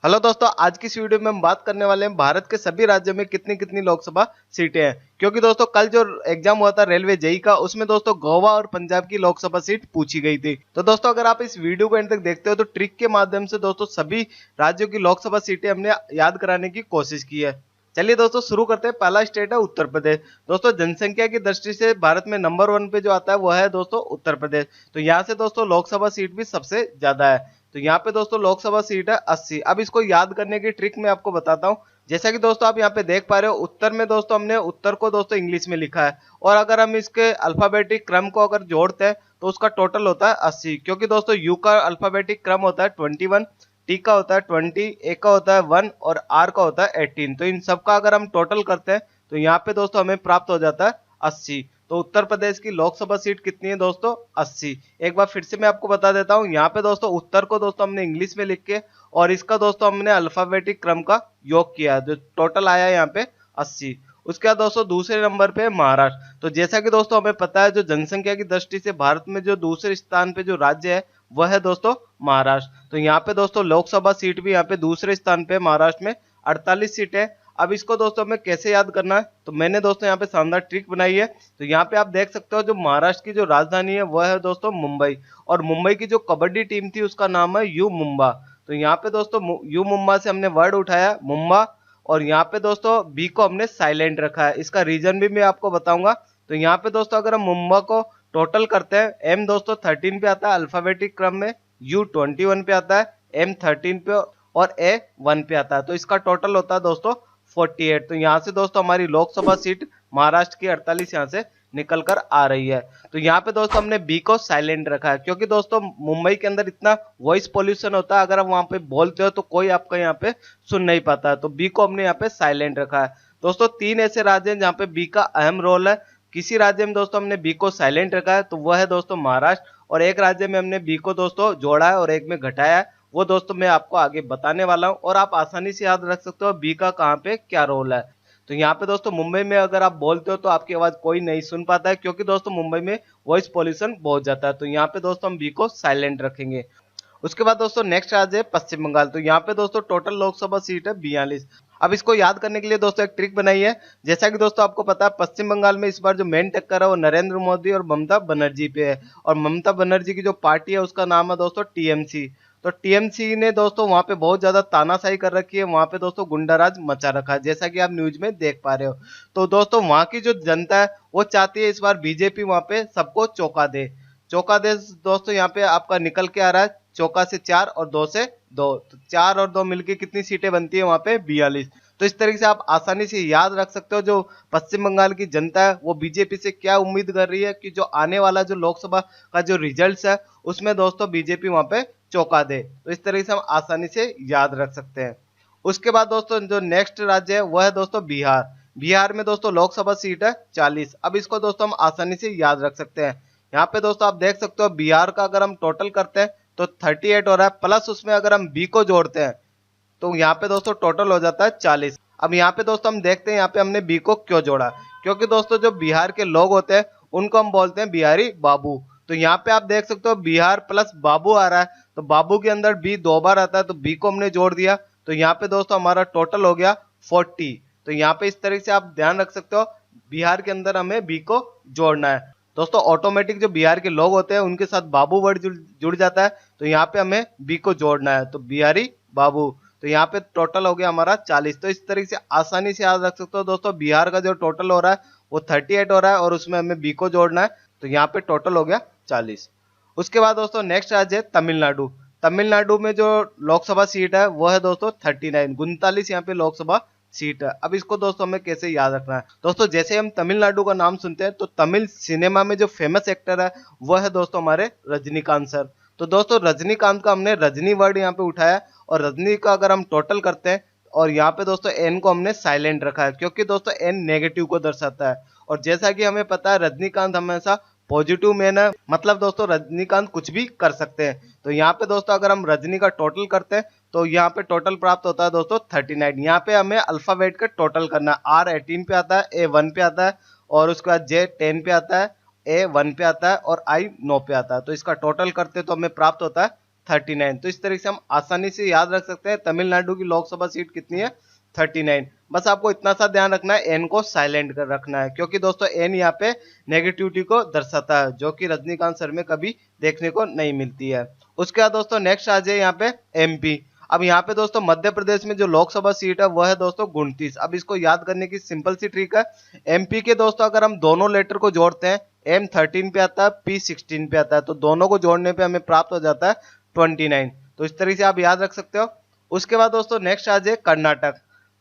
Hello दोस्तों, आज की इस वीडियो में हम बात करने वाले हैं भारत के सभी राज्यों में कितनी कितनी लोकसभा सीटें हैं। क्योंकि दोस्तों कल जो एग्जाम हुआ था रेलवे जेई का, उसमें दोस्तों गोवा और पंजाब की लोकसभा सीट पूछी गई थी। तो दोस्तों अगर आप इस वीडियो को एंड तक देखते हो तो ट्रिक के माध्यम से दोस्तों सभी राज्यों की लोकसभा सीटें हमने याद कराने की कोशिश की है। चलिए दोस्तों शुरू करते हैं। पहला स्टेट है उत्तर प्रदेश। दोस्तों जनसंख्या की दृष्टि से भारत में नंबर 1 पे जो आता है वो है दोस्तों उत्तर प्रदेश। तो यहाँ से दोस्तों लोकसभा सीट भी सबसे ज्यादा है। तो यहाँ पे दोस्तों लोकसभा सीट है 80। अब इसको याद करने की ट्रिक मैं आपको बताता हूँ। जैसा कि दोस्तों आप यहाँ पे देख पा रहे हो, उत्तर में दोस्तों हमने उत्तर को दोस्तों इंग्लिश में लिखा है, और अगर हम इसके अल्फाबेटिक क्रम को अगर जोड़ते हैं तो उसका टोटल होता है 80। क्योंकि दोस्तों यू का अल्फाबेटिक क्रम होता है 21, टी का होता है 20, ए का होता है 1 और आर का होता है 18। तो इन सब का अगर हम टोटल करते हैं तो यहाँ पे दोस्तों हमें प्राप्त हो जाता है 80। तो उत्तर प्रदेश की लोकसभा सीट कितनी है दोस्तों? 80। एक बार फिर से मैं आपको बता देता हूँ। यहाँ पे दोस्तों उत्तर को दोस्तों हमने इंग्लिश में लिख के और इसका दोस्तों हमने अल्फाबेटिक क्रम का योग किया है, जो टोटल आया है यहाँ पे 80। उसके बाद दोस्तों दूसरे नंबर पे महाराष्ट्र। तो जैसा कि दोस्तों हमें पता है, जो जनसंख्या की दृष्टि से भारत में जो दूसरे स्थान पे जो राज्य है वह है दोस्तों महाराष्ट्र। तो यहाँ पे दोस्तों लोकसभा सीट भी यहाँ पे दूसरे स्थान पे महाराष्ट्र में 48 सीट है। अब इसको दोस्तों हमें कैसे याद करना है, तो मैंने दोस्तों यहाँ पे शानदार ट्रिक बनाई है। तो यहाँ पे आप देख सकते हो, जो महाराष्ट्र की जो राजधानी है वह है दोस्तों मुंबई, और मुंबई की जो कबड्डी टीम थी उसका नाम है यू मुंबा। तो यहाँ पे दोस्तों यू मुंबा से हमने वर्ड उठाया मुंबा, और यहाँ पे दोस्तों बी को हमने साइलेंट रखा है। इसका रीजन भी मैं आपको बताऊंगा। तो यहाँ पे दोस्तों अगर हम मुंबा को टोटल करते हैं, एम दोस्तों 13 पे आता है अल्फाबेटिक क्रम में, यू 21 पे आता है, एम 13 पे और ए 1 पे आता है। तो इसका टोटल होता है दोस्तों 48। तो यहाँ से दोस्तों हमारी लोकसभा सीट महाराष्ट्र की 48 यहाँ से निकल कर आ रही है। तो यहाँ पे दोस्तों हमने बी को साइलेंट रखा है, क्योंकि दोस्तों मुंबई के अंदर इतना वॉइस पोल्यूशन होता है, अगर आप वहां पे बोलते हो तो कोई आपका यहाँ पे सुन नहीं पाता है। तो बी को हमने यहाँ पे साइलेंट रखा है। दोस्तों 3 ऐसे राज्य हैं जहाँ पे बी का अहम रोल है। किसी राज्य में दोस्तों हमने बी को साइलेंट रखा है तो वह है दोस्तों महाराष्ट्र, और एक राज्य में हमने बी को दोस्तों जोड़ा है और एक में घटाया है। वो दोस्तों मैं आपको आगे बताने वाला हूं, और आप आसानी से याद रख सकते हो बी का कहाँ पे क्या रोल है। तो यहाँ पे दोस्तों मुंबई में अगर आप बोलते हो तो आपकी आवाज कोई नहीं सुन पाता है, क्योंकि दोस्तों मुंबई में वॉइस पॉल्यूशन बहुत जाता है। तो यहाँ पे दोस्तों हम बी को साइलेंट रखेंगे। उसके बाद दोस्तों नेक्स्ट राज्य है पश्चिम बंगाल। तो यहाँ पे दोस्तों टोटल लोकसभा सीट है 42। अब इसको याद करने के लिए दोस्तों एक ट्रिक बनाई है। जैसा कि दोस्तों आपको पता है, पश्चिम बंगाल में इस बार जो मेन टक्कर है वो नरेंद्र मोदी और ममता बनर्जी पे है, और ममता बनर्जी की जो पार्टी है उसका नाम है दोस्तों टीएमसी। तो टीएमसी ने दोस्तों वहां पे बहुत ज्यादा तानाशाही कर रखी है, वहां पे दोस्तों गुंडाराज मचा रखा है, जैसा कि आप न्यूज में देख पा रहे हो। तो दोस्तों वहां की जो जनता है वो चाहती है इस बार बीजेपी वहां पे सबको चौंका दे। चौका दे दोस्तों यहाँ पे आपका निकल के आ रहा है, चौका से 4 और 2 से 2, तो 4 और 2 मिलके कितनी सीटें बनती है वहां पे 42। तो इस तरीके से आप आसानी से याद रख सकते हो जो पश्चिम बंगाल की जनता है वो बीजेपी से क्या उम्मीद कर रही है, कि जो आने वाला जो लोकसभा का जो रिजल्ट है उसमें दोस्तों बीजेपी वहां पे चौका दे। तो इस तरीके से हम आसानी से याद रख सकते हैं। उसके बाद दोस्तों जो नेक्स्ट राज्य है वह है दोस्तों बिहार। बिहार में दोस्तों लोकसभा सीट है 40। अब इसको दोस्तों हम आसानी से याद रख सकते हैं। यहाँ पे दोस्तों आप देख सकते हो बिहार का अगर हम टोटल करते हैं तो 38 हो रहा है, प्लस उसमें अगर हम बी को जोड़ते हैं तो यहाँ पे दोस्तों टोटल हो जाता है 40। अब यहाँ पे दोस्तों हम देखते हैं यहाँ पे हमने बी को क्यों जोड़ा, क्योंकि दोस्तों जो बिहार के लोग होते हैं उनको हम बोलते हैं बिहारी बाबू। तो यहाँ पे आप देख सकते हो बिहार प्लस बाबू आ रहा है, तो बाबू के अंदर बी 2 बार आता है, तो बी को हमने जोड़ दिया। तो यहाँ पे दोस्तों हमारा टोटल हो गया 40। तो यहाँ पे इस तरीके से आप ध्यान रख सकते हो, बिहार के अंदर हमें बी को जोड़ना है। दोस्तों ऑटोमेटिक जो बिहार के लोग होते हैं उनके साथ बाबू वर्ड जुड़ जाता है, तो यहाँ पे हमें बी को जोड़ना है, तो बिहारी बाबू। तो यहाँ पे टोटल हो गया हमारा 40। तो इस तरीके से आसानी से याद रख सकते हो दोस्तों, बिहार का जो टोटल हो रहा है वो 38 हो रहा है, और उसमें हमें बी को जोड़ना है, तो यहाँ पे टोटल हो गया 40। उसके बाद दोस्तों नेक्स्ट राज्य है तमिलनाडु। तमिलनाडु में जो लोकसभा सीट है वो है दोस्तों 39, 39 यहाँ पे लोकसभा सीट है। अब इसको दोस्तों हमें कैसे याद रखना है, दोस्तों जैसे हम तमिलनाडु का नाम सुनते हैं तो तमिल सिनेमा में जो फेमस एक्टर है वो है दोस्तों हमारे रजनीकांत सर। तो दोस्तों रजनीकांत का हमने रजनी वर्ड यहाँ पे उठाया, और रजनी का अगर हम टोटल करते हैं और यहाँ पे दोस्तों एन को हमने साइलेंट रखा है, क्योंकि दोस्तों एन नेगेटिव को दर्शाता है, और जैसा कि हमें पता है रजनीकांत हमेशा पॉजिटिव मैन है, मतलब दोस्तों रजनीकांत कुछ भी कर सकते हैं। तो यहाँ पे दोस्तों अगर हम रजनी का टोटल करते हैं तो यहाँ पे टोटल प्राप्त होता है दोस्तों 39। यहाँ पे हमें अल्फाबेट का टोटल करना है। आर 18 पे आता है, ए 1 पे आता है, और उसके बाद जे 10 पे आता है, ए 1 पे आता है, और आई 9 पे आता है। तो इसका टोटल करते तो हमें प्राप्त होता है 39। तो इस तरीके से हम आसानी से याद रख सकते हैं तमिलनाडु की लोकसभा सीट कितनी है, 39। बस आपको इतना सा ध्यान रखना है, एन को साइलेंट कर रखना है, क्योंकि दोस्तों एन यहाँ पे नेगेटिविटी को दर्शाता है, जो कि रजनीकांत सर में कभी देखने को नहीं मिलती है। उसके बाद दोस्तों नेक्स्ट आ जाए यहाँ पे एमपी। अब यहाँ पे दोस्तों मध्य प्रदेश में जो लोकसभा सीट है वह है दोस्तों 29। अब इसको याद करने की सिंपल सी ट्रिक है, एमपी के दोस्तों अगर हम दोनों लेटर को जोड़ते हैं, M13 पे आता है, P16 पे आता है, तो दोनों को जोड़ने पे हमें प्राप्त हो जाता है 29। तो इस तरीके से आप याद रख सकते हो। उसके बाद दोस्तों नेक्स्ट आ जाए कर्नाटक।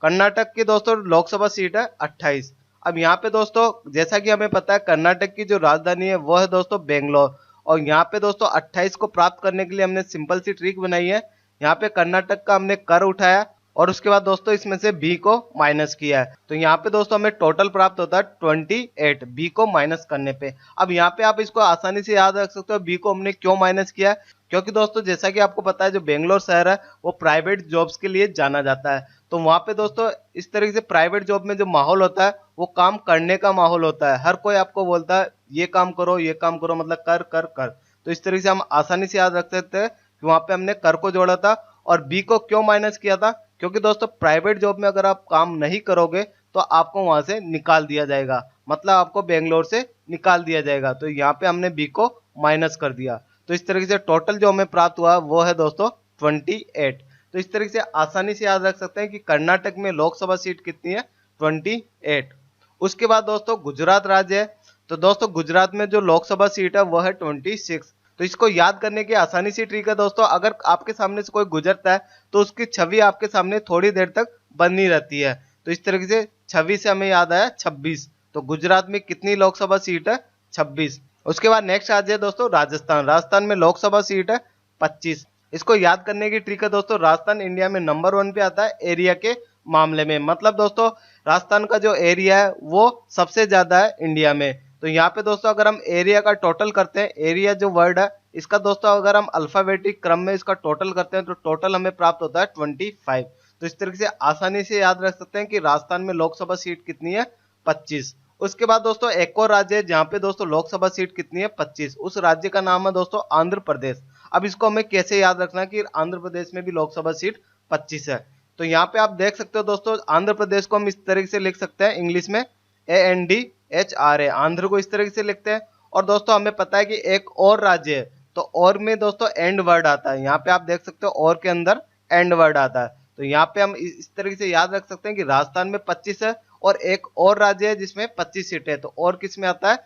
कर्नाटक की दोस्तों लोकसभा सीट है 28। अब यहाँ पे दोस्तों जैसा कि हमें पता है कर्नाटक की जो राजधानी है वो है दोस्तों बेंगलोर, और यहाँ पे दोस्तों 28 को प्राप्त करने के लिए हमने सिंपल सी ट्रिक बनाई है। यहाँ पे कर्नाटक का हमने कर उठाया और उसके बाद दोस्तों इसमें से बी को माइनस किया है, तो यहाँ पे दोस्तों हमें टोटल प्राप्त होता है 28 बी को माइनस करने पे। अब यहाँ पे आप इसको आसानी से याद रख सकते हो बी को हमने क्यों माइनस किया है, क्योंकि दोस्तों जैसा कि आपको पता है जो बेंगलोर शहर है वो प्राइवेट जॉब्स के लिए जाना जाता है, तो वहां पे दोस्तों इस तरीके से प्राइवेट जॉब में जो माहौल होता है वो काम करने का माहौल होता है, हर कोई आपको बोलता है ये काम करो ये काम करो, मतलब कर कर कर। तो इस तरीके से हम आसानी से याद रख सकते हैं कि वहां पे हमने कर को जोड़ा था। और बी को क्यों माइनस किया था, क्योंकि दोस्तों प्राइवेट जॉब में अगर आप काम नहीं करोगे तो आपको वहां से निकाल दिया जाएगा, मतलब आपको बेंगलोर से निकाल दिया जाएगा, तो यहाँ पे हमने बी को माइनस कर दिया। तो इस तरीके से टोटल जो हमें प्राप्त हुआ वो है दोस्तों 28। तो इस तरीके से आसानी से याद रख सकते हैं कि कर्नाटक में लोकसभा सीट कितनी है, 28। उसके बाद दोस्तों गुजरात राज्य है, तो दोस्तों गुजरात में जो लोकसभा सीट है वह है 26। तो इसको याद करने की आसानी सी ट्रिक है दोस्तों, अगर आपके सामने से कोई गुजरता है तो उसकी छवि आपके सामने थोड़ी देर तक बनी रहती है, तो इस तरीके से छवि से हमें याद आया 26। तो गुजरात में कितनी लोकसभा सीट है, 26। उसके बाद नेक्स्ट आ जाए दोस्तों राजस्थान। राजस्थान में लोकसभा सीट है 25। इसको याद करने की ट्रिक है दोस्तों, राजस्थान इंडिया में नंबर 1 पे आता है एरिया के मामले में, मतलब दोस्तों राजस्थान का जो एरिया है वो सबसे ज्यादा है इंडिया में। तो यहाँ पे दोस्तों अगर हम एरिया का टोटल करते हैं, एरिया जो वर्ड है इसका दोस्तों अगर हम अल्फाबेटिक क्रम में इसका टोटल करते हैं तो टोटल हमें प्राप्त होता है 25। तो इस तरीके से आसानी से याद रख सकते हैं कि राजस्थान में लोकसभा सीट कितनी है, 25। उसके बाद दोस्तों एक और राज्य है जहाँ पे दोस्तों लोकसभा सीट कितनी है, 25। उस राज्य का नाम है दोस्तों आंध्र प्रदेश। अब इसको हमें कैसे याद रखना है कि आंध्र प्रदेश में भी लोकसभा सीट 25 है। तो यहाँ पे आप देख सकते हो दोस्तों आंध्र प्रदेश को हम इस तरीके से लिख सकते हैं, इंग्लिश में ANDHRA, आंध्र को इस तरीके से लिखते हैं। और दोस्तों हमें पता है कि एक और राज्य है, तो और में दोस्तों एंड वर्ड आता है, यहाँ पे आप देख सकते हो और के अंदर एंड वर्ड आता है, तो यहाँ पे हम इस तरीके से याद रख सकते हैं कि राजस्थान में 25 है और एक और राज्य है जिसमें 25 सीटें है, तो और किस में आता है,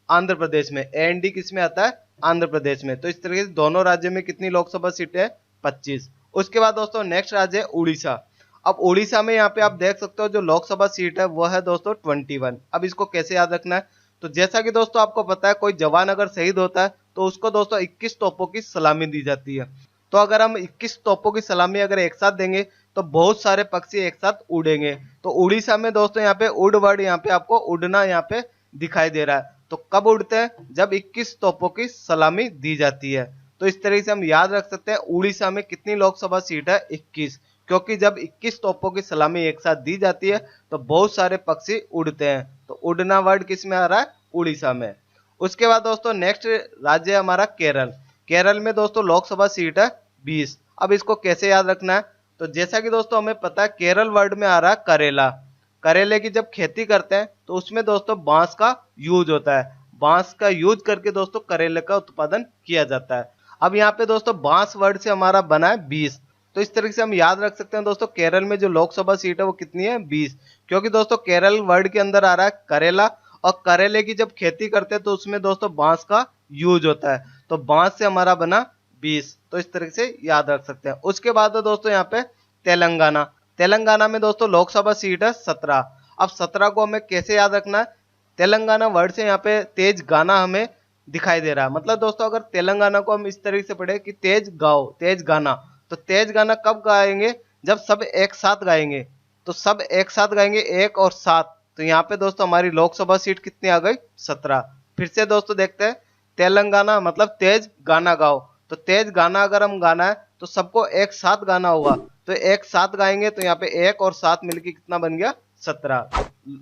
आंध्र प्रदेश में। AND किस में आता है, आंध्र प्रदेश में। तो इस तरीके से दोनों राज्यों में कितनी लोकसभा सीटें है, 25। उसके बाद दोस्तों नेक्स्ट राज्य है उड़ीसा। अब उड़ीसा में यहाँ पे आप देख सकते हो जो लोकसभा सीट है वो है दोस्तों 21। अब इसको कैसे याद रखना है, तो जैसा कि दोस्तों आपको पता है कोई जवान अगर शहीद होता है तो उसको दोस्तों 21 तोपों की सलामी दी जाती है, तो अगर हम 21 तोपों की सलामी अगर एक साथ देंगे तो बहुत सारे पक्षी एक साथ उड़ेंगे। तो उड़ीसा में दोस्तों यहाँ पे उड़ वर्ड, यहाँ पे आपको उड़ना यहाँ पे दिखाई दे रहा है, तो कब उड़ते हैं, जब 21 तोपों की सलामी दी जाती है। तो इस तरीके से हम याद रख सकते हैं उड़ीसा में कितनी लोकसभा सीट है, 21, क्योंकि जब 21 तोपों की सलामी एक साथ दी जाती है तो बहुत सारे पक्षी उड़ते हैं, तो उड़ना वर्ड किस में आ रहा है, उड़ीसा में। उसके बाद दोस्तों नेक्स्ट राज्य है हमारा केरल। केरल में दोस्तों लोकसभा सीट है 20। अब इसको कैसे याद रखना है, तो जैसा कि दोस्तों हमें पता है केरल वर्ड में आ रहा है करेला। करेले की जब खेती करते हैं तो उसमें दोस्तों बांस का यूज होता है, बांस का यूज करके दोस्तों करेले का उत्पादन किया जाता है। अब यहाँ पे दोस्तों बांस वर्ड से हमारा बना है 20, तो इस तरीके से हम याद रख सकते हैं दोस्तों केरल में जो लोकसभा सीट है वो कितनी है, 20, क्योंकि दोस्तों केरल वर्ड के अंदर आ रहा है करेला, और करेले की जब खेती करते हैं तो उसमें दोस्तों बांस का यूज होता है, तो बांस से हमारा बना 20। तो इस तरीके से याद रख सकते हैं। उसके बाद दोस्तों यहाँ पे तेलंगाना। तेलंगाना में दोस्तों लोकसभा सीट है 17। अब 17 को हमें कैसे याद रखना है, तेलंगाना वर्ड से यहाँ पे तेज गाना हमें दिखाई दे रहा है, मतलब दोस्तों अगर तेलंगाना को हम इस तरीके से पढ़े कि तेज गाओ तेज गाना, तो तेज गाना कब गाएंगे, जब सब एक साथ गाएंगे, तो सब एक साथ गाएंगे 1 और 7, तो यहाँ पे दोस्तों हमारी लोकसभा सीट कितनी आ गई, 17। फिर से दोस्तों देखते हैं, तेलंगाना मतलब तेज गाना गाओ, तो तेज गाना अगर हम गाना है तो सबको एक साथ गाना होगा, तो एक साथ गाएंगे, तो यहाँ पे 1 और 7 मिलके कितना बन गया, 17।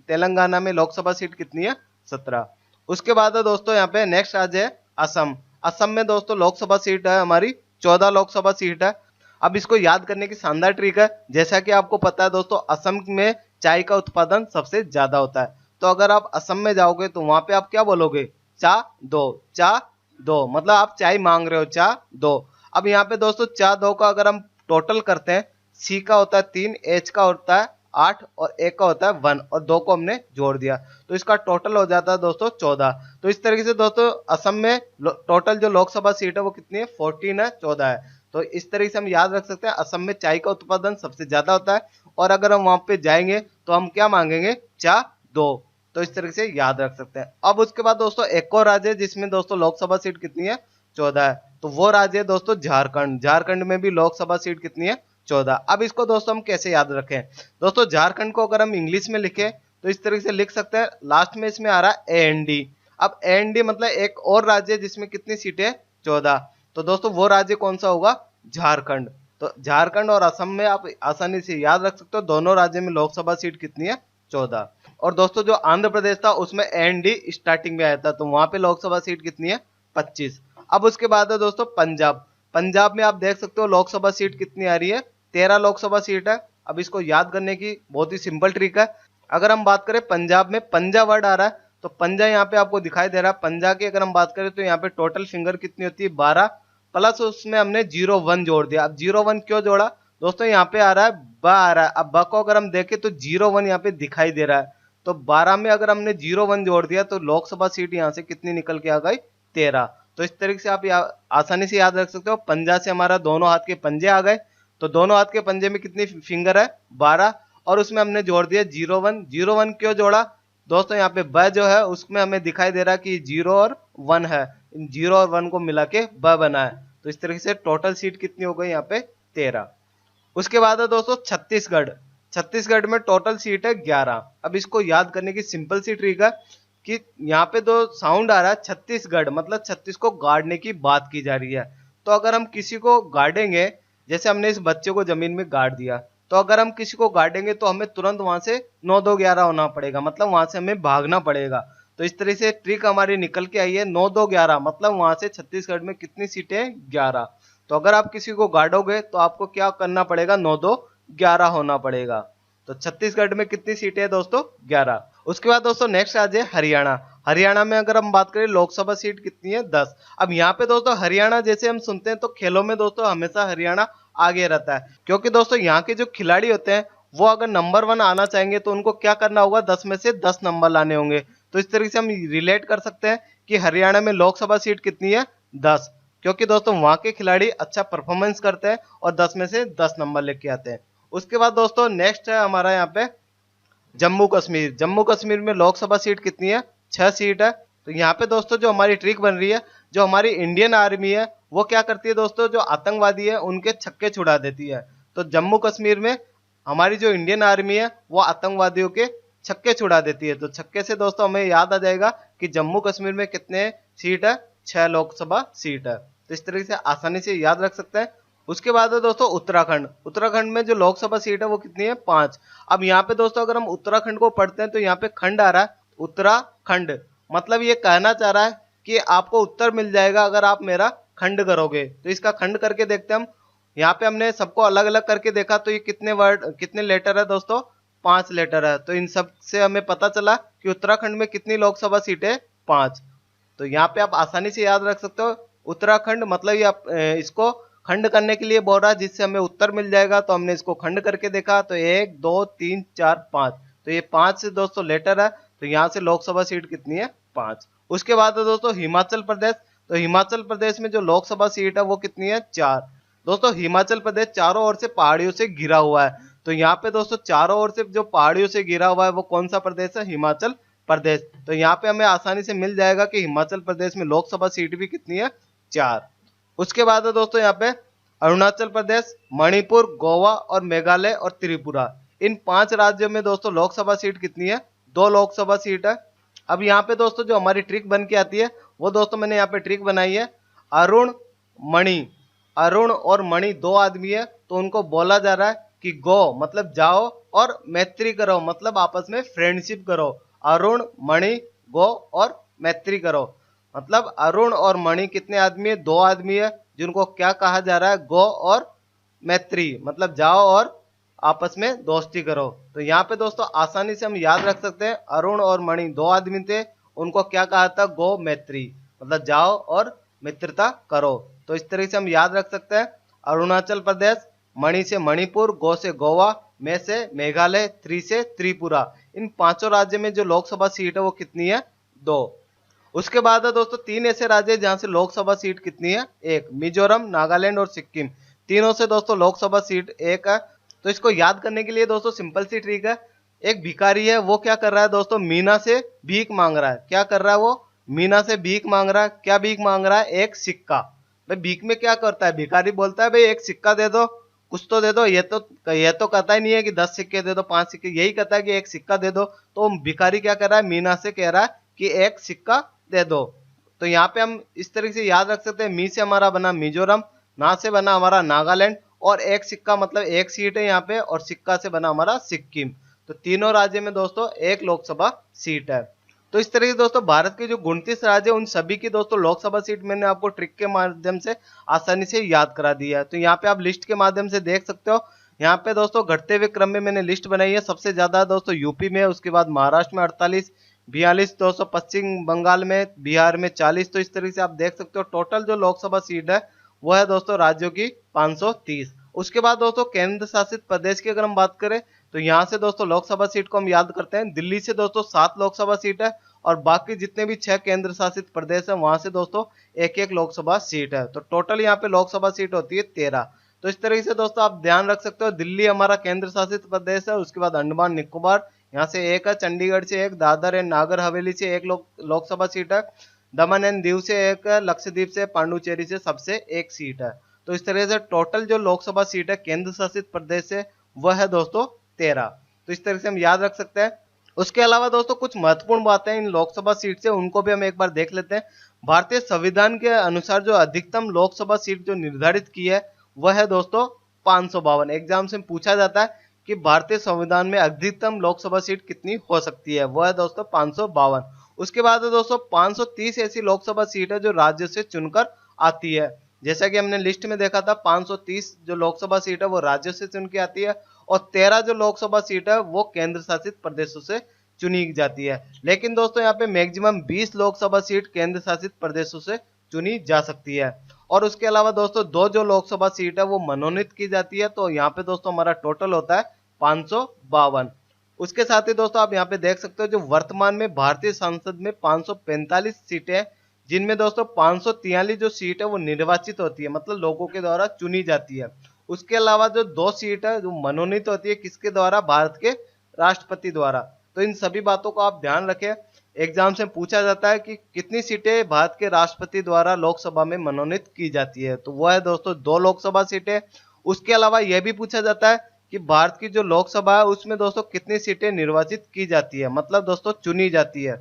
तेलंगाना में लोकसभा सीट कितनी है, 17। उसके बाद दोस्तों यहाँ पे नेक्स्ट आ जाए असम। असम में दोस्तों लोकसभा सीट है हमारी 14 लोकसभा सीट है। अब इसको याद करने की शानदार ट्रिक है, जैसा कि आपको पता है दोस्तों, असम में चाय का उत्पादन सबसे ज्यादा होता है। तो अगर आप असम में जाओगे तो वहां पे आप क्या बोलोगे, चा दो, चा दो, मतलब आप चाय मांग रहे हो, चा दो। अब यहाँ पे दोस्तों चा दो का अगर हम टोटल करते हैं, सी का होता है 3, एच का होता है 8 और ए का होता है 1 और 2 को हमने जोड़ दिया, तो इसका टोटल हो जाता है दोस्तों 14। तो इस तरीके से दोस्तों असम में टोटल जो लोकसभा सीट है वो कितनी है, 14 है, 14 है। तो इस तरीके से हम याद रख सकते हैं असम में चाय का उत्पादन सबसे ज्यादा होता है, और अगर हम वहां पे जाएंगे तो हम क्या मांगेंगे, चा दो। तो इस तरीके से याद रख सकते हैं। अब उसके बाद दोस्तों एक और राज्य जिसमें दोस्तों लोकसभा सीट कितनी है, 14 है, तो वो राज्य है दोस्तों झारखंड। झारखंड में भी लोकसभा सीट कितनी है, 14। अब इसको दोस्तों हम कैसे याद रखें, दोस्तों झारखंड को अगर हम इंग्लिश में लिखें तो इस तरीके से लिख सकते हैं, लास्ट में इसमें आ रहा है एएनडी। अब एएनडी मतलब एक और राज्य जिसमें कितनी सीटें, 14। तो दोस्तों वो राज्य कौन सा होगा, झारखंड। तो झारखंड और असम में आप आसानी से याद रख सकते हो, दोनों राज्य में लोकसभा सीट कितनी है, 14। और दोस्तों जो आंध्र प्रदेश था उसमें एएनडी स्टार्टिंग में आया था, तो वहां पे लोकसभा सीट कितनी है, 25। अब उसके बाद है दोस्तों पंजाब। पंजाब में आप देख सकते हो लोकसभा सीट कितनी आ रही है, 13 लोकसभा सीट है। अब इसको याद करने की बहुत ही सिंपल ट्रिक है। अगर हम बात करें पंजाब में, पंजा वर्ड आ रहा है, तो पंजा यहाँ पे आपको दिखाई दे रहा है। पंजा की अगर हम बात करें तो यहाँ पे टोटल फिंगर कितनी होती है, 12, प्लस उसमें हमने 01 जोड़ दिया। अब 01 क्यों जोड़ा, दोस्तों यहाँ पे आ रहा है ब आ रहा है। अब ब को अगर हम देखें तो 01 यहाँ पे दिखाई दे रहा है, तो 12 में अगर हमने 01 जोड़ दिया तो लोकसभा सीट यहाँ से कितनी निकल के आ गई, 13। तो इस तरीके से आप आसानी से याद रख सकते हो। पंजा से हमारा दोनों हाथ के पंजे आ गए, तो दोनों हाथ के पंजे में कितनी फिंगर है, 12, और उसमें हमने जोड़ दिया 01। 01 क्यों जोड़ा, दोस्तों यहाँ पे ब जो है उसमें हमें दिखाई दे रहा है कि 0 और 1 है, इन 0 और 1 को मिला के ब बना है। तो इस तरीके से टोटल सीट कितनी हो गई यहाँ पे, 13। उसके बाद है दोस्तों छत्तीसगढ़। छत्तीसगढ़ में टोटल सीट है 11। अब इसको याद करने की सिंपल सी ट्रिक है कि यहाँ पे दो साउंड आ रहा है छत्तीसगढ़, मतलब 36 को गाड़ने की बात की जा रही है। तो अगर हम किसी को गाड़ेंगे, जैसे हमने इस बच्चे को जमीन में गाड़ दिया, तो अगर हम किसी को गाड़ेंगे तो हमें तुरंत वहां से 9 2 11 होना पड़ेगा, मतलब वहां से हमें भागना पड़ेगा। तो इस तरह से ट्रिक हमारी निकल के आई है 9 2 11, मतलब वहां से छत्तीसगढ़ में कितनी सीटें, 11। तो अगर आप किसी को गाड़ोगे तो आपको क्या करना पड़ेगा, 9 2 11 होना पड़ेगा। तो छत्तीसगढ़ में कितनी सीटें हैं दोस्तों, 11। उसके बाद दोस्तों नेक्स्ट आ जाए हरियाणा। हरियाणा में अगर हम बात करें लोकसभा सीट कितनी है, 10। अब यहाँ पे दोस्तों हरियाणा जैसे हम सुनते हैं तो खेलों में दोस्तों हमेशा हरियाणा आगे रहता है, क्योंकि दोस्तों यहाँ के जो खिलाड़ी होते हैं वो अगर नंबर 1 आना चाहेंगे तो उनको क्या करना होगा, 10 में से 10 नंबर लाने होंगे। तो इस तरीके से हम रिलेट कर सकते हैं कि हरियाणा में लोकसभा सीट कितनी है, 10, क्योंकि दोस्तों वहां के खिलाड़ी अच्छा परफॉर्मेंस करते हैं और 10 में से 10 नंबर लेके आते हैं। उसके बाद दोस्तों नेक्स्ट है हमारा यहाँ पे जम्मू कश्मीर। जम्मू कश्मीर में लोकसभा सीट कितनी है, 6 सीट है। तो यहाँ पे दोस्तों जो हमारी ट्रिक बन रही है, जो हमारी इंडियन आर्मी है वो क्या करती है दोस्तों, जो आतंकवादी है उनके छक्के छुड़ा देती है। तो जम्मू कश्मीर में हमारी जो इंडियन आर्मी है वो आतंकवादियों के छक्के छुड़ा देती है। तो छक्के से दोस्तों हमें याद आ जाएगा कि जम्मू कश्मीर में कितने सीट है, 6 लोकसभा सीट है। तो इस तरीके से आसानी से याद रख सकते हैं। उसके बाद है दोस्तों उत्तराखंड। उत्तराखंड में जो लोकसभा सीट है वो कितनी है, 5। अब यहाँ पे दोस्तों अगर हम उत्तराखंड को पढ़ते हैं तो यहाँ पे खंड आ रहा है, उत्तराखंड, मतलब ये कहना चाह रहा है कि आपको उत्तर मिल जाएगा अगर आप मेरा खंड करोगे। तो इसका खंड करके देखते हैं हम। यहाँ पे हमने सबको अलग अलग करके देखा, तो ये कितने वर्ड, कितने लेटर है दोस्तों, 5 लेटर है। तो इन सब से हमें पता चला कि उत्तराखंड में कितनी लोकसभा सीटें, 5। तो यहाँ पे आप आसानी से याद रख सकते हो उत्तराखंड, मतलब ये आप इसको खंड करने के लिए बोल रहा है जिससे हमें उत्तर मिल जाएगा। तो हमने इसको खंड करके देखा, तो 1 2 3 4 5, तो ये 5 से दोस्तों लेटर है, तो यहाँ से लोकसभा सीट कितनी है, 5। उसके बाद है दोस्तों हिमाचल प्रदेश। तो हिमाचल प्रदेश में जो लोकसभा सीट है वो कितनी है, 4। दोस्तों हिमाचल प्रदेश चारों ओर से पहाड़ियों से घिरा हुआ है। तो यहाँ पे दोस्तों चारों ओर से जो पहाड़ियों से घिरा हुआ है वो कौन सा प्रदेश है, हिमाचल प्रदेश। तो यहाँ पे हमें आसानी से मिल जाएगा कि हिमाचल प्रदेश में लोकसभा सीट भी कितनी है, 4। उसके बाद है दोस्तों यहाँ पे अरुणाचल प्रदेश, मणिपुर, गोवा और मेघालय और त्रिपुरा। इन 5 राज्यों में दोस्तों लोकसभा सीट कितनी है, 2 लोकसभा सीट है। अब यहाँ पे दोस्तों जो हमारी ट्रिक बन के आती है वो दोस्तों मैंने यहाँ पे ट्रिक बनाई है, अरुण मणि। अरुण और मणि 2 आदमी है, तो उनको बोला जा रहा है कि गो मतलब जाओ और मैत्री करो, मतलब आपस में फ्रेंडशिप करो। अरुण मणि गो और मैत्री करो, मतलब अरुण और मणि कितने आदमी है, 2 आदमी है, जिनको क्या कहा जा रहा है, गो और मैत्री, मतलब जाओ और आपस में दोस्ती करो। तो यहाँ पे दोस्तों आसानी से हम याद रख सकते हैं, अरुण और मणि दो आदमी थे, उनको क्या कहा था, गो मैत्री, मतलब जाओ और मित्रता करो। तो इस तरीके से हम याद रख सकते हैं। अरुणाचल प्रदेश, मणि से मणिपुर, गो से गोवा, मे से मेघालय, त्रि से त्रिपुरा। इन पांचों राज्य में जो लोकसभा सीट है वो कितनी है, 2। उसके बाद है दोस्तों 3 ऐसे राज्य जहां से लोकसभा सीट कितनी है, 1, मिजोरम, नागालैंड और सिक्किम। तीनों से दोस्तों लोकसभा सीट 1 है। तो इसको याद करने के लिए दोस्तों सिंपल सी ट्रिक है। एक भिखारी है, वो क्या कर रहा है दोस्तों, मीना से भीख मांग रहा है। क्या कर रहा है वो, मीना से भीख मांग रहा है। क्या भीख मांग रहा है, एक सिक्का। भाई भीख में क्या करता है, भिखारी बोलता है भाई एक सिक्का दे दो, कुछ तो दे दो। ये तो कहता ही नहीं है कि 10 सिक्के दे दो, 5 सिक्के, यही कहता है कि एक सिक्का दे दो। तो भिखारी क्या कर रहा है, मीना से कह रहा है कि एक सिक्का दे दो। तो यहाँ पे हम इस तरीके से याद रख सकते हैं, मी से हमारा बना मिजोरम, ना से बना हमारा नागालैंड, और एक सिक्का मतलब एक सीट है यहाँ पे, और सिक्का से बना हमारा सिक्किम। तो तीनों राज्य में दोस्तों एक लोकसभा सीट है। तो इस तरीके से दोस्तों भारत के जो 29 राज्य उन सभी की दोस्तों लोकसभा सीट मैंने आपको ट्रिक के माध्यम से आसानी से याद करा दिया है। तो यहाँ पे आप लिस्ट के माध्यम से देख सकते हो। यहाँ पे दोस्तों घटते हुए क्रम में मैंने लिस्ट बनाई है। सबसे ज्यादा दोस्तों यूपी में, उसके बाद महाराष्ट्र में 48, 42 दोस्तों पश्चिम बंगाल में, बिहार में 40। तो इस तरीके से आप देख सकते हो टोटल जो लोकसभा सीट है वो है दोस्तों राज्यों की 530। उसके बाद दोस्तों केंद्र शासित प्रदेश की अगर हम बात करें तो यहाँ से दोस्तों लोकसभा सीट को हम याद करते हैं। दिल्ली से दोस्तों 7 लोकसभा सीट है, और बाकी जितने भी 6 केंद्र शासित प्रदेश है वहां से दोस्तों एक एक लोकसभा सीट है। तो टोटल यहाँ पे लोकसभा सीट होती है 13। तो इस तरीके से दोस्तों आप ध्यान रख सकते हो, दिल्ली हमारा केंद्र शासित प्रदेश है। उसके बाद अंडमान निकोबार यहाँ से एक है, चंडीगढ़ से एक, दादर एंड नागर हवेली से एक लोकसभा सीट है, दमन एंड दीव से एक, लक्षद्वीप से, पांडुचेरी से सबसे एक सीट है। तो इस तरह से टोटल जो लोकसभा सीट है केंद्र शासित प्रदेश से वह है दोस्तों 13। तो इस तरह से हम याद रख सकते हैं। उसके अलावा दोस्तों कुछ महत्वपूर्ण बातें इन लोकसभा सीट से, उनको भी हम एक बार देख लेते हैं। भारतीय संविधान के अनुसार जो अधिकतम लोकसभा सीट जो निर्धारित की है वह है दोस्तों 552। एग्जाम से पूछा जाता है कि भारतीय संविधान में अधिकतम लोकसभा सीट कितनी हो सकती है, वह है दोस्तों 552। उसके बाद है दोस्तों 530 ऐसी लोकसभा सीट है जो राज्य से चुनकर आती है। जैसा कि हमने लिस्ट में देखा था 530 जो लोकसभा सीट है वो राज्य से चुन के आती है, और 13 जो लोकसभा सीट है वो केंद्र शासित प्रदेशों से चुनी जाती है। लेकिन दोस्तों यहाँ पे मैक्सिमम 20 लोकसभा सीट केंद्र शासित प्रदेशों से चुनी जा सकती है। और उसके अलावा दोस्तों 2 जो लोकसभा सीट है वो मनोनीत की जाती है। तो यहाँ पे दोस्तों हमारा टोटल होता है 552। उसके साथ ही दोस्तों आप यहाँ पे देख सकते हो जो वर्तमान में भारतीय संसद में 545 सीटें हैं, जिनमें दोस्तों 543 जो सीट है वो निर्वाचित होती है, मतलब लोगों के द्वारा चुनी जाती है। उसके अलावा जो 2 सीट है जो मनोनीत होती है, किसके द्वारा, भारत के राष्ट्रपति द्वारा। तो इन सभी बातों को आप ध्यान रखें। एग्जाम से पूछा जाता है कि कितनी सीटें भारत के राष्ट्रपति द्वारा लोकसभा में मनोनीत की जाती है, तो वह है दोस्तों 2 लोकसभा सीटें। उसके अलावा यह भी पूछा जाता है कि भारत की जो लोकसभा है उसमें दोस्तों कितनी सीटें निर्वाचित की जाती है, मतलब दोस्तों चुनी जाती है।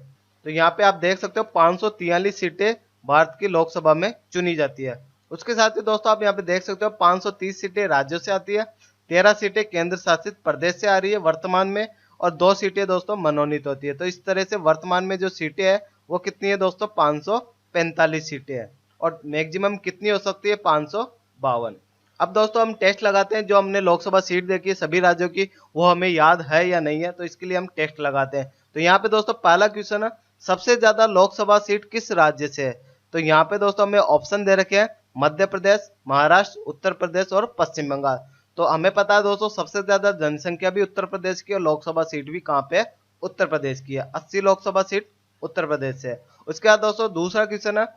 तो यहाँ पे आप देख सकते हो 543 सीटें भारत की लोकसभा में चुनी जाती है। उसके साथ ही दोस्तों आप यहाँ पे देख सकते हो 530 सीटें राज्यों से आती है, 13 सीटें केंद्र शासित प्रदेश से आ रही है वर्तमान में, और 2 सीटें दोस्तों मनोनीत होती है। तो इस तरह से वर्तमान में जो सीटें है वो कितनी है दोस्तों, 545 सीटें है, और मैक्सिमम कितनी हो सकती है, 552। अब दोस्तों हम टेस्ट लगाते हैं, जो हमने लोकसभा सीट देखी है सभी राज्यों की वो हमें याद है या नहीं है, तो इसके लिए हम टेस्ट लगाते हैं। तो यहाँ पे दोस्तों पहला क्वेश्चन है, सबसे ज्यादा लोकसभा सीट किस राज्य से है। तो यहाँ पे दोस्तों हमें ऑप्शन दे रखे हैं, मध्य प्रदेश, महाराष्ट्र, उत्तर प्रदेश और पश्चिम बंगाल। तो हमें पता है दोस्तों सबसे ज्यादा जनसंख्या भी उत्तर प्रदेश की और लोकसभा सीट भी कहाँ पे है, उत्तर प्रदेश की है। 80 लोकसभा सीट उत्तर प्रदेश से है। उसके बाद दोस्तों दूसरा क्वेश्चन है,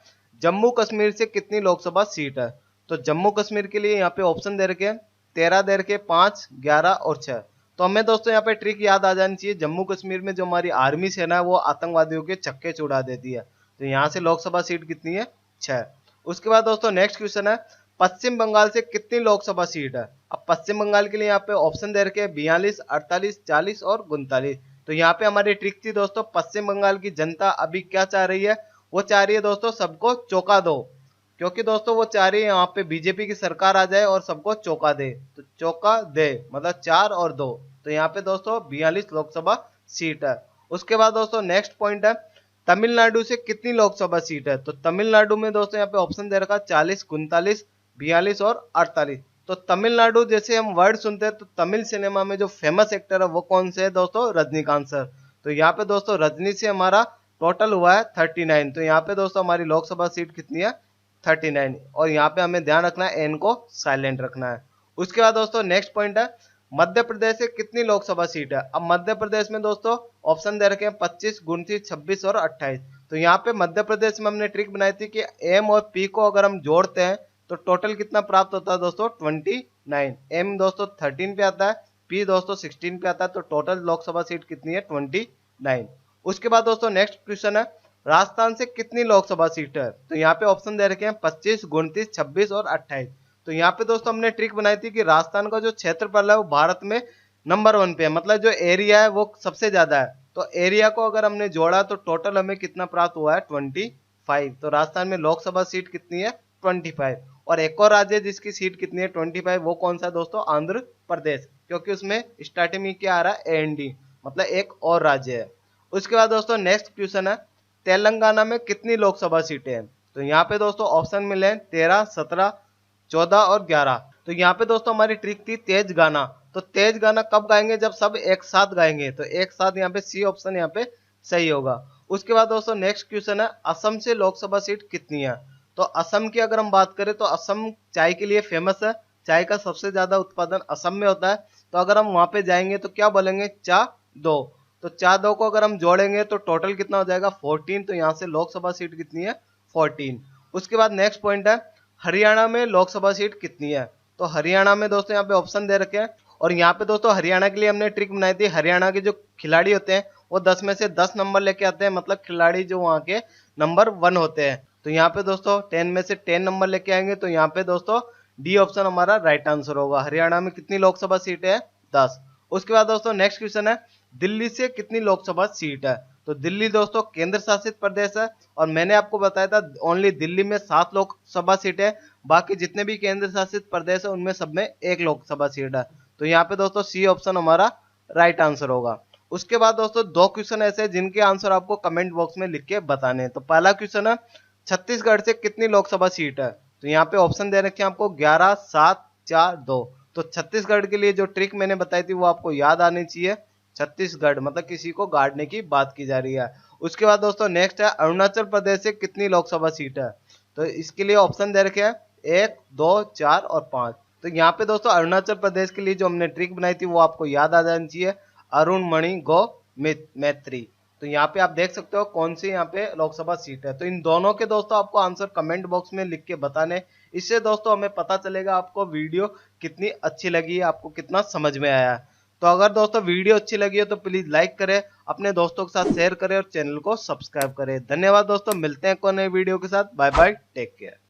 जम्मू कश्मीर से कितनी लोकसभा सीट है। तो जम्मू कश्मीर के लिए यहाँ पे ऑप्शन दे रखे हैं, 13 दे रखे, 5, 11 और 6। तो हमें दोस्तों यहाँ पे ट्रिक याद आ जानी चाहिए, जम्मू कश्मीर में जो हमारी आर्मी सेना है वो आतंकवादियों के चक्के छुड़ा देती है। तो यहाँ से लोकसभा सीट कितनी है, 6। उसके बाद दोस्तों नेक्स्ट क्वेश्चन है, पश्चिम बंगाल से कितनी लोकसभा सीट है। अब पश्चिम बंगाल के लिए यहाँ पे ऑप्शन दे रखे हैं 42, 48, 40 और 39। तो यहाँ पे हमारी ट्रिक थी दोस्तों, पश्चिम बंगाल की जनता अभी क्या चाह रही है, वो चाह रही है दोस्तों सबको चौंका दो, क्योंकि दोस्तों वो चाह रही है यहाँ पे बीजेपी की सरकार आ जाए और सबको चौंका दे। तो चौंका दे मतलब 4 और 2। तो यहाँ पे दोस्तों 42 लोकसभा सीट है। उसके बाद दोस्तों नेक्स्ट पॉइंट है, तमिलनाडु से कितनी लोकसभा सीट है? तो तमिलनाडु में दोस्तों यहाँ पे ऑप्शन दे रखा 40, 39, 42 और 48। तो तमिलनाडु जैसे हम वर्ड सुनते हैं तो तमिल सिनेमा में जो फेमस एक्टर है वो कौन से है दोस्तों? रजनीकांत सर। तो यहाँ पे दोस्तों रजनी से हमारा टोटल हुआ है 39। तो यहाँ पे दोस्तों हमारी लोकसभा सीट कितनी है? 39। और यहाँ पे हमें ध्यान रखना है, एन को साइलेंट रखना है। उसके बाद दोस्तों नेक्स्ट पॉइंट है, मध्य प्रदेश से कितनी लोकसभा सीट है? अब मध्य प्रदेश में दोस्तों ऑप्शन दे रखे हैं 25, 29, 26 और 28। तो यहाँ पे मध्य प्रदेश में हमने ट्रिक बनाई थी कि एम और पी को अगर हम जोड़ते हैं तो टोटल कितना प्राप्त होता है दोस्तों? 29। एम दोस्तों 13 पे आता है, पी दोस्तों 16 पे आता है, तो टोटल लोकसभा सीट कितनी है? 29। उसके बाद दोस्तों नेक्स्ट क्वेश्चन है, राजस्थान से कितनी लोकसभा सीट है? तो यहाँ पे ऑप्शन दे रखे हैं 25, 29, 26 और 28। तो यहाँ पे दोस्तों हमने ट्रिक बनाई थी कि राजस्थान का जो क्षेत्रफल है वो भारत में नंबर 1 पे है, मतलब जो एरिया है वो सबसे ज्यादा है। तो एरिया को अगर हमने जोड़ा तो टोटल हमें कितना प्राप्त हुआ है? 25। तो राजस्थान में लोकसभा सीट कितनी है? 25। और एक और राज्य जिसकी सीट कितनी है? 25। वो कौन सा दोस्तों? आंध्र प्रदेश, क्योंकि उसमें स्टार्टिंग में क्या आ रहा है? एएनडी, मतलब एक और राज्य है। उसके बाद दोस्तों नेक्स्ट क्वेश्चन है, तेलंगाना में कितनी लोकसभा सीटें हैं? तो यहाँ पे दोस्तों ऑप्शन मिले हैं 13, 17, 14 और 11। तो यहाँ पे दोस्तों हमारी ट्रिक थी तेज गाना। तो तेज गाना कब गाएंगे? जब सब एक साथ गाएंगे। तो एक साथ यहाँ पे सी ऑप्शन यहाँ पे सही होगा। उसके बाद दोस्तों नेक्स्ट क्वेश्चन है, असम से लोकसभा सीट कितनी है? तो असम की अगर हम बात करें तो असम चाय के लिए फेमस है, चाय का सबसे ज्यादा उत्पादन असम में होता है। तो अगर हम वहां पे जाएंगे तो क्या बोलेंगे? चा दो। तो चा दो को अगर हम जोड़ेंगे तो टोटल कितना हो जाएगा? 14। तो यहाँ से लोकसभा सीट कितनी है? 14। उसके बाद नेक्स्ट पॉइंट है, हरियाणा में लोकसभा सीट कितनी है? तो हरियाणा में दोस्तों यहाँ पे ऑप्शन दे रखे हैं, और यहाँ पे दोस्तों हरियाणा के लिए हमने ट्रिक बनाई थी। हरियाणा के जो खिलाड़ी होते हैं वो 10 में से 10 नंबर लेके आते हैं, मतलब खिलाड़ी जो वहाँ के नंबर 1 होते हैं। तो यहाँ पे दोस्तों 10 में से 10 नंबर लेके आएंगे। तो यहाँ पे दोस्तों डी ऑप्शन हमारा राइट आंसर होगा। हरियाणा में कितनी लोकसभा सीट है? 10। उसके बाद दोस्तों नेक्स्ट क्वेश्चन है, दिल्ली से कितनी लोकसभा सीट है? तो दिल्ली दोस्तों केंद्र शासित प्रदेश है, और मैंने आपको बताया था ओनली दिल्ली में 7 लोकसभा सीट है, बाकी जितने भी केंद्र शासित प्रदेश है उनमें सब में 1 लोकसभा सीट है। तो यहाँ पे दोस्तों सी ऑप्शन हमारा राइट आंसर होगा। उसके बाद दोस्तों 2 क्वेश्चन ऐसे हैं जिनके आंसर आपको कमेंट बॉक्स में लिख के बताने हैं। तो पहला क्वेश्चन है, छत्तीसगढ़ से कितनी लोकसभा सीट है? तो यहाँ पे ऑप्शन दे रखे हैं आपको 11, 7, 4, 2। तो छत्तीसगढ़ के लिए जो ट्रिक मैंने बताई थी वो आपको याद आनी चाहिए। छत्तीसगढ़ मतलब किसी को गाड़ने की बात की जा रही है। उसके बाद दोस्तों नेक्स्ट है, अरुणाचल प्रदेश से कितनी लोकसभा सीट है? तो इसके लिए ऑप्शन दे रखे हैं 1, 2, 4 और 5। तो यहाँ पे दोस्तों अरुणाचल प्रदेश के लिए जो हमने ट्रिक बनाई थी वो आपको याद आ जानी चाहिए, अरुण मणि गो मैत्री। तो यहाँ पे आप देख सकते हो कौन सी यहाँ पे लोकसभा सीट है। तो इन दोनों के दोस्तों आपको आंसर कमेंट बॉक्स में लिख के बताने, इससे दोस्तों हमें पता चलेगा आपको वीडियो कितनी अच्छी लगी है, आपको कितना समझ में आया है। तो अगर दोस्तों वीडियो अच्छी लगी हो तो प्लीज लाइक करें, अपने दोस्तों के साथ शेयर करें और चैनल को सब्सक्राइब करें। धन्यवाद दोस्तों, मिलते हैं कोई नई वीडियो के साथ। Bye bye, take care.